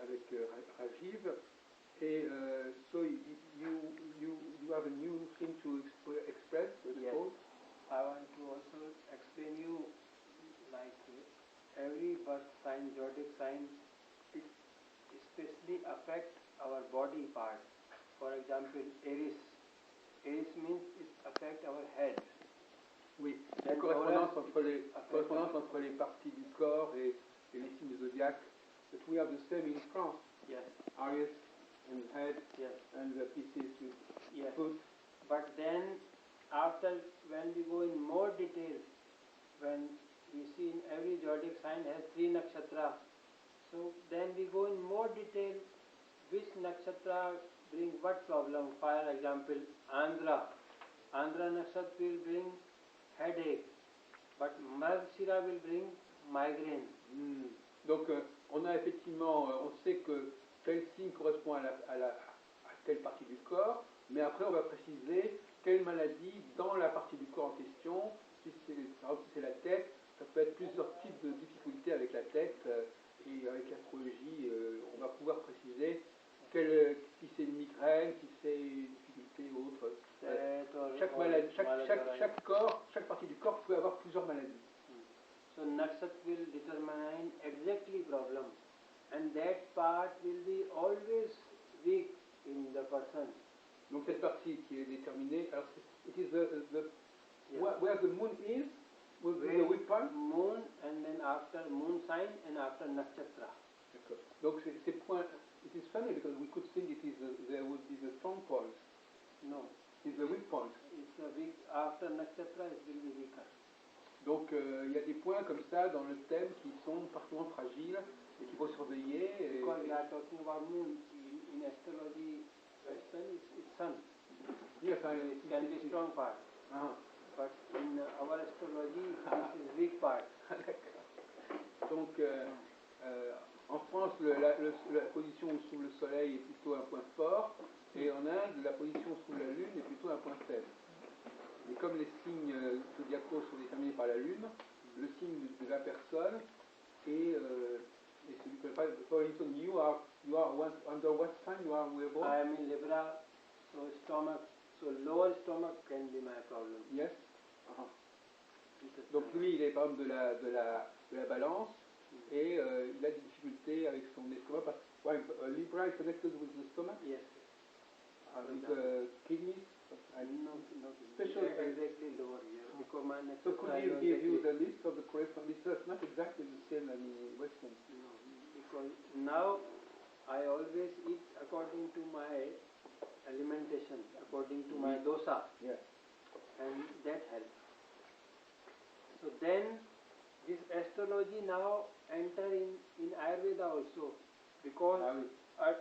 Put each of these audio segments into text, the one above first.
avec Rajeev. Et so you have a new thing to express, I suppose? Yes. I want to also explain you like every birth sign, zodiac sign, it especially affect our body part. For example, Aries. Aries means it affect our head. Oui, la correspondance entre les parties du corps et les signes du zodiaque. But we have the same in France. Yes. Aries and head, yes, and the pieces with yes. foot. But then, after when we go in more detail, when we see in every zodiac sign has 3 nakshatra, so then we go in more detail which nakshatra bring what problem. For example, Andhra nakshatra will bring headache, but Margshira will bring migraine. Donc on a effectivement, on sait que tel signe correspond à telle partie du corps, mais après on va préciser quelle maladie dans la partie du corps en question. Si c'est la tête, ça peut être plusieurs types de difficultés avec la tête, et avec l'astrologie, on va pouvoir préciser si c'est une migraine, si c'est une difficulté ou autre. Chaque maladie, chaque partie du corps peut avoir plusieurs maladies. So nakshatra will determine exactly problem, and that part will be always weak in the person. Donc cette partie qui est déterminée, alors it is where the moon is, will be the weak part. Moon, and then after moon sign and after nakshatra. D'accord. Donc ces points. It is funny because we could think it is there would be the strong point. No. It's the weak point. It's a weak, after nakshatra it will be weaker. Donc il y a des points comme ça dans le thème qui sont particulièrement fragiles et qu'il faut surveiller. Because we are talking about moon in astrology, Western it's sun. Yes, it can be strong part. But in our astrology this is weak part. Donc en France, la position sous le soleil est plutôt un point fort, et en Inde, la position sous la lune est plutôt un point faible. Et comme les signes zodiacaux sont déterminés par la lune, le signe de la personne est celui que, for instance, you are under what sign you are born? I am in Libra, so stomach, so lower stomach can be my problem. Yes. Donc lui, il est par exemple de la balance. Et il a des difficultés avec son estomac parce que Libra is connected with the stomach. Yes. With kidneys. No. Special. Exactly lower here. Because my so could you give you the list of the corresponding? It's not exactly the same in Western. No, because now I always eat according to my alimentation, according to my dosa. Yes. And that helps. So then this astrology now enter in Ayurveda also, because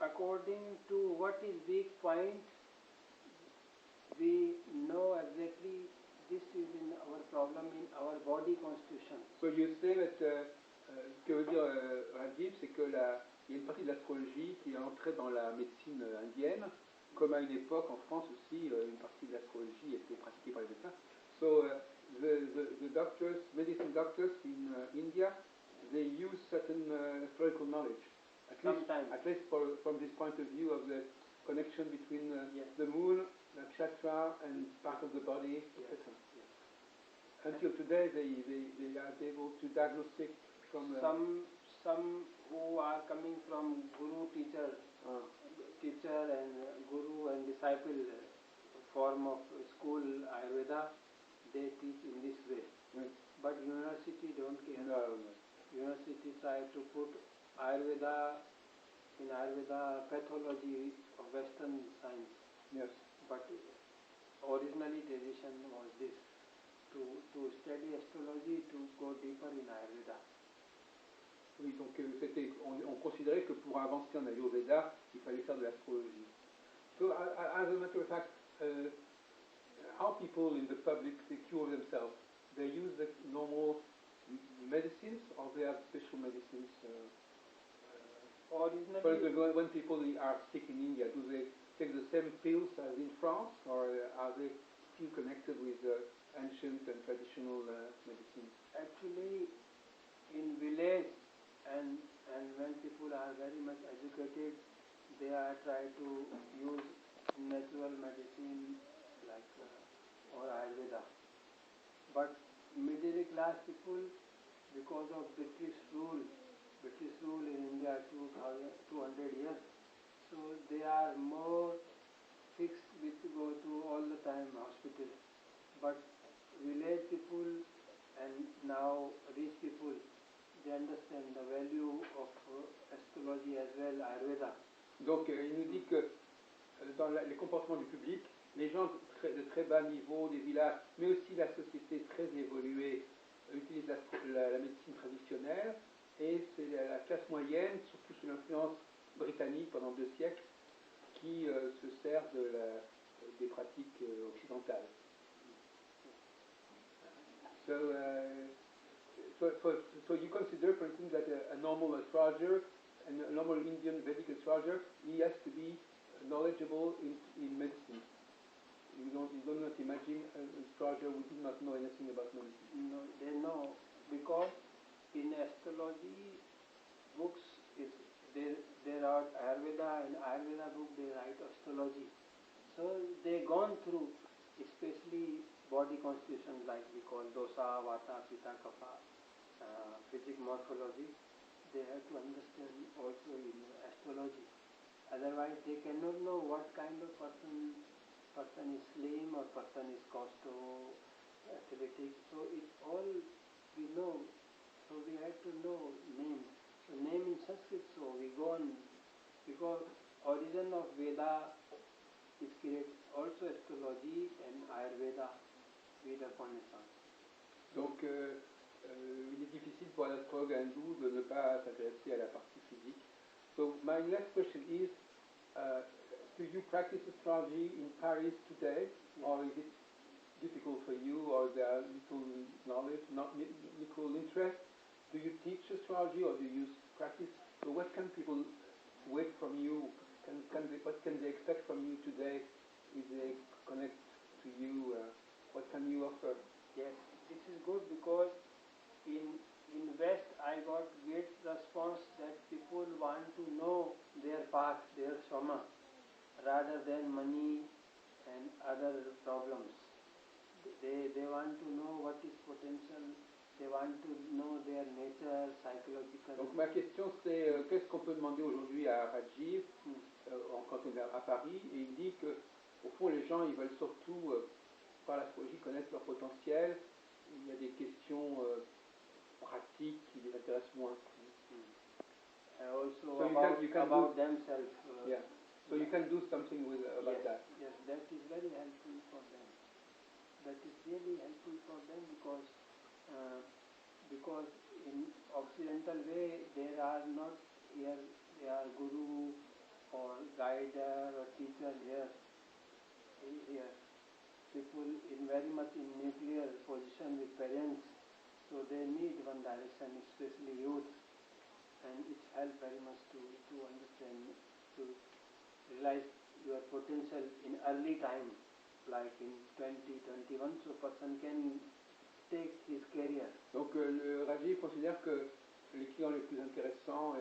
according to what is weak point, we know exactly this is in our problem in our body constitution. So you say that ce que veut dire Rajeev, c'est que il y a une partie de l'astrologie qui est entrée dans la médecine indienne, comme à une époque en France aussi, une partie de l'astrologie était pratiquée par les médecins. So the doctors, medicine doctors in India, they use certain astrological knowledge. At least from this point of view of the connection between the moon, nakshatra, and part of the body, etc. Yes. Until today, they are able to diagnostic from some who are coming from guru teacher and guru and disciple form of school Ayurveda. They teach in this way, but university don't care. No. University try to put Ayurveda pathology of Western science. Yes. But originally tradition was this, to study astrology, to go deeper in Ayurveda. Oui, donc on considérait que pour avancer en Ayurveda, il fallait faire de l'astrologie. So, as a matter of fact, how people in the public they cure themselves? They use the normal medicines, or they have special medicines? Originally, for example, when people are sick in India, do they take the same pills as in France, or are they still connected with ancient and traditional medicine? Actually, in village and educated, they are try to use natural medicine like or Ayurveda. But middle class people, because of British rule in India 200 years, so they are more fixed with go to all the time hospital. But village people and now rich people, they understand the value of astrology as well, Ayurveda. Donc il nous dit que dans les comportements du public, les gens de très bas niveau, des villages, mais aussi la société très évoluée, utilisent la médecine traditionnelle, et c'est la classe moyenne, surtout sous l'influence britannique pendant 2 siècles, qui se sert des pratiques occidentales. So you consider, for instance, that a normal astrologer, a normal Indian Vedic astrologer, he has to be knowledgeable in medicine. You do not imagine an astrologer who does not know anything about medicine. No, they know, because in astrology books there are Ayurveda, and Ayurveda book they write astrology. So they gone through, especially body constitution like we call dosa, vata, pitta, kapha, physic morphology. They have to understand also in astrology. Otherwise they cannot know what kind of person is slim or person is costo, athletic. So it all we know. So we have to know name. So name in Sanskrit. So we go on, because origin of Veda is created also astrology and Ayurveda, Veda connaissance. Donc il est difficile pour un astrologue hindou de ne pas s'intéresser à la partie physique. So my next question is, do you practice astrology in Paris today, or is it difficult for you, or there are little knowledge, not little interest? Do you teach astrology, or do you practice? So what can people wait from you? What can they expect from you today if they connect to you? What can you offer? Yes, this is good, because in West I got great response that people want to know their path, their soma, rather than money and other problems. They want to know what is potential. They want to know their nature, psychological. Donc ma question c'est qu'est-ce qu'on peut demander aujourd'hui à Rajeev quand on est à Paris, et il dit que au fond les gens ils veulent surtout par l'astrologie connaître leur potentiel. Il y a des questions pratiques qui les intéressent moins. Also so you can about themselves. Yeah. So you can do something about yes, that. Yes, that is very helpful for them. That is really helpful for them, because in Occidental way there are not here, they are guru or guider or teacher here. People in very much in nuclear position with parents, so they need one direction, especially youth, and it helps very much to understand, to realize your potential in early time, like in 20, 21, so person can take his career. Donc le Rajeev considère que les clients les plus intéressants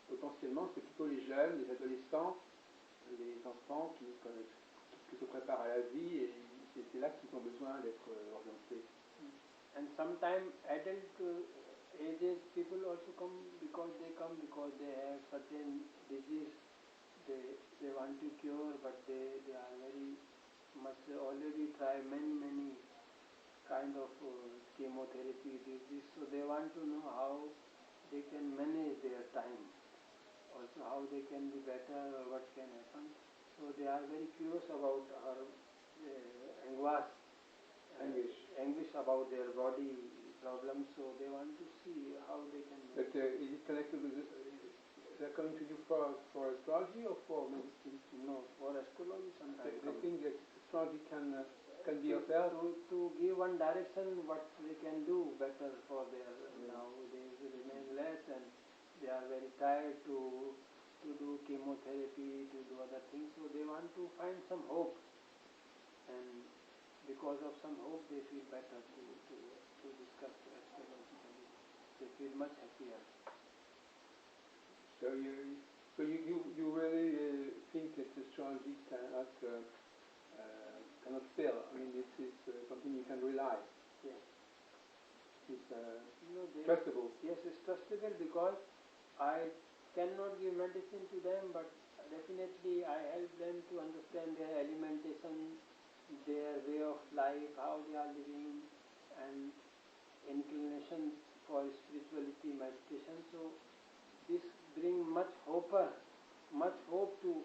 potentiellement c'est plutôt les jeunes, les adolescents, les enfants qui se préparent à la vie, et c'est là qu'ils ont besoin d'être orientés. And sometimes adult ages people also come because they have certain disease they want to cure, but they are very much already try many kind of chemotherapy disease, so they want to know how they can manage their time, also how they can be better or what can happen. So they are very curious about our anguish about their body problems, so they want to see how they can manage. But is it connected with they're coming to you for astrology or for medicine? No, for astrology sometimes. They think that astrology can be of help? To give one direction what they can do better for their nowadays remain less, and they are very tired to do chemotherapy, to do other things, so they want to find some hope, and because of some hope they feel better to discuss astrologically. They feel much happier. So you So you really think that astrology cannot fail? I mean, this is something you can rely. Yes. It's trustable. Yes, it's trustable because I cannot give medicine to them, but definitely I help them to understand their alimentation, their way of life, how they are living, and inclination for spirituality, meditation. So this brings much hope to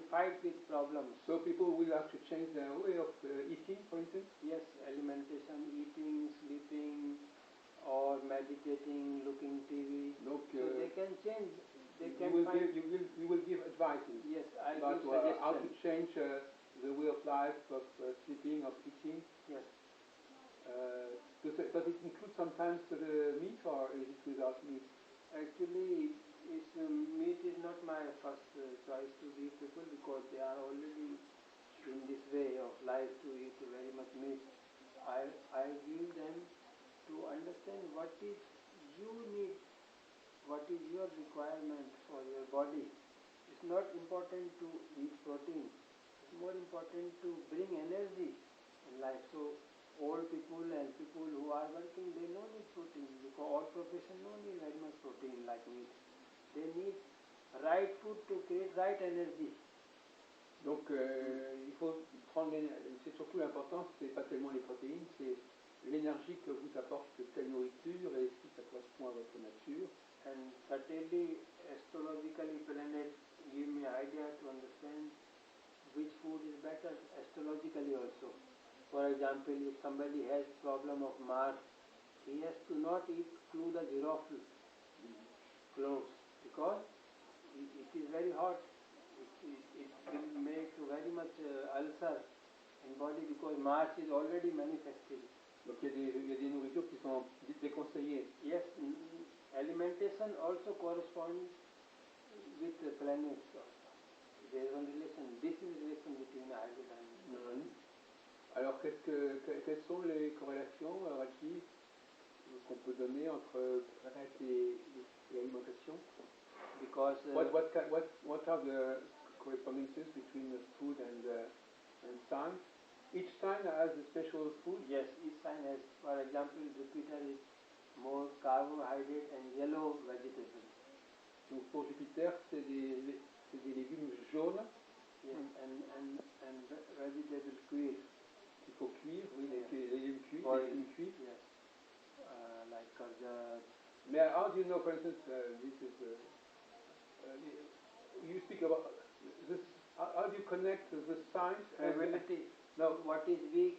fight with problems. So people will have to change their way of eating, for instance? Yes, alimentation, eating, sleeping, or meditating, looking TV. Donc, so they can change. You will give advices. Yes, I about give suggestions. how to change the way of life, of sleeping, of eating. Yes. Does it include sometimes the meat, or is it without meat? Actually, meat is not my first choice to give people because they are already in this way of life to eat very much meat. I give them to understand what is you need, what is your requirement for your body. It's not important to eat protein. It's more important to bring energy in life. So old people and people who are working, they don't need protein because all professions don't need very much protein like meat. They need right food to create right energy. Donc il faut prendre c'est surtout l'important, c'est pas tellement les protéines, c'est l'énergie que vous apporte telle nourriture et si ça correspond à votre nature. And certainly astrologically planet give me idea to understand which food is better astrologically also. For example, if somebody has problem of Mars, he has to not eat clothes because it is very hot. It will make very much ulcer in body because Mars is already manifested. Donc il y a des nourritures qui sont déconseillées. Yes, alimentation also corresponds with the planets. There is a relation. This is relation between hydrogen and Mm-hmm. Alors quelles sont les corrélations, Rajeev, qu'on peut donner entre planète et alimentation? Because what are the correspondences between the food and sign? Each sign has a special food. Yes, each sign has. For example, Jupiter is more carbohydrate and yellow vegetables. Donc pour Jupiter, c'est des légumes jaunes. Yes, and vegetable cuir. Il faut cuire, oui, les légumes cuits. Yes, like courgette. Mais how do you know, for instance, this is you speak about this. How do you connect the signs? Ability. No, what is weak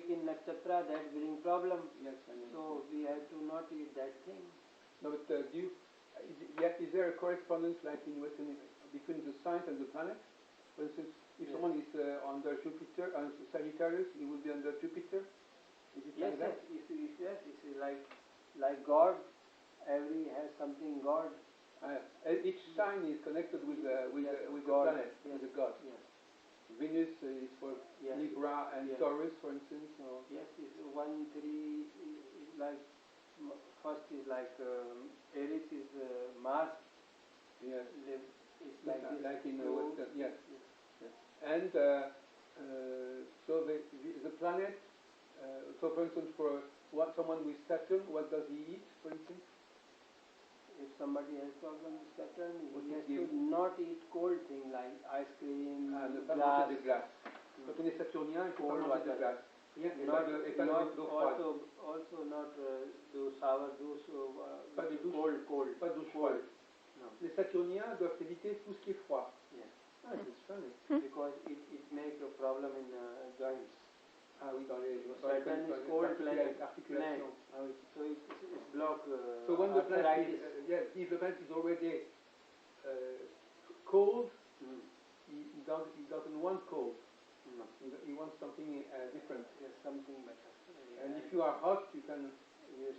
in nakshatra, that brings problem. Yes, so we have to not eat that thing. No, but is there a correspondence like in Western between the signs and the planet? For instance, if someone is under Jupiter, Sagittarius, he will be under Jupiter. Is it yes, like that? Yes. It's like God. Every has something God. Each sign is connected with the planet, with the God. Yes. Venus is for Libra and Taurus, for instance. Or yes, it's 1, 3. Is like first is like Aries is Mars. Yes. It's like this. Like in Western, yes. Yes. And so the planet. So, for instance, for someone with Saturn, what does he eat, for instance? If somebody has problem with Saturn, he has to not eat cold things like ice cream, ne pas glace. manger de glace. Quand on est saturnien, il faut pas manger de glace. Rien, et pas d'eau froide. Also not do sour juice, pas de douche, cold. Pas de douche froide. No. Les saturniens doivent éviter tout ce qui est froid. Yes. It's funny. Because it makes a problem in joints. Ah oui, dans les Saturn is cold planet. articulations. Ah oui. So it's block so when the planet is, if the planet is already cold, he doesn't want cold. No. He wants something different. Yes, something better. And if you are hot, you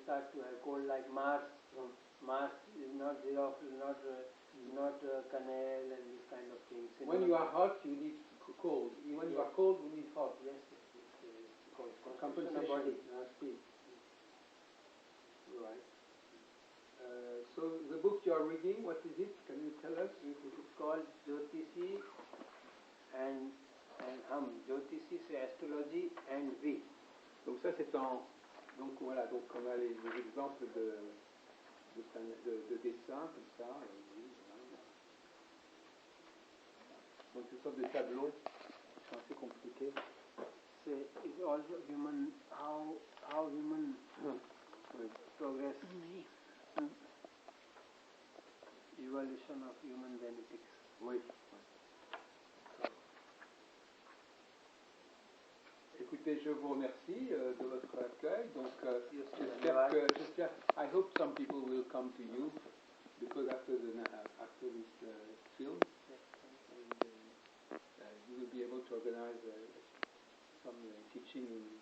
start to have cold like Mars. Mars is not giraffe, not canal and this kind of things. When you are hot, you need cold. When you are cold, you need hot. Yes. Compensation. Body. Right. So the book you are reading, what is it? Can you tell us? It is called Jyotisi and Hum. Jyotisi, c'est astrologie, and we. Donc ça c'est en... Donc voilà, donc on a les exemples de dessins comme ça. Oui, voilà. Donc une sorte de tableau qui sont assez compliqués. It's also human, how human progress, evolution of human genetics. Oui. Écoutez, je vous remercie de votre accueil. Donc, j'espère, I hope some people will come to you because after this film, and, you will be able to organize some teaching in